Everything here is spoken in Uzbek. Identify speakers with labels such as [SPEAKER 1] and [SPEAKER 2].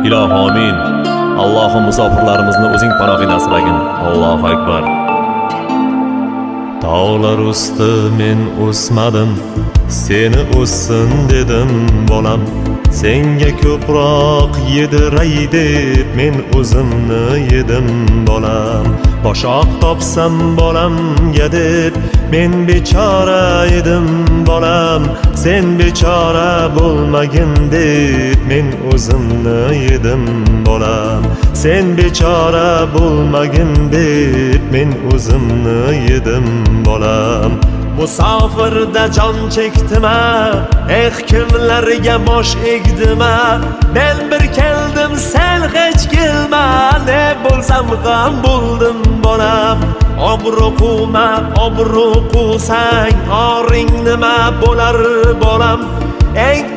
[SPEAKER 1] Iloh amin. Allohim musofirlarimizni o'zing panohingda asragin. Allohu akbar. Tog'lar usti men o'smadim, seni o'ssin dedim bolam. Senga ko'proq yediray deb men o'zimni yedim bolam. Boshoq topsam bolamga deb men bechora edim bolam. Sen bechora bo'lmagin deb men o'zimni yedim bolam. Sen bechora bo'lmagin deb men o'zimni yedim bolam. Musofirda jon chekdima, kimlarga bosh egdima. Men bir keldim, sen hech kelma, ne bo'lsam ham bo'ldim bolam. Obro' quvma, obro' quvsang, oring nima bo'lar bolam. Eng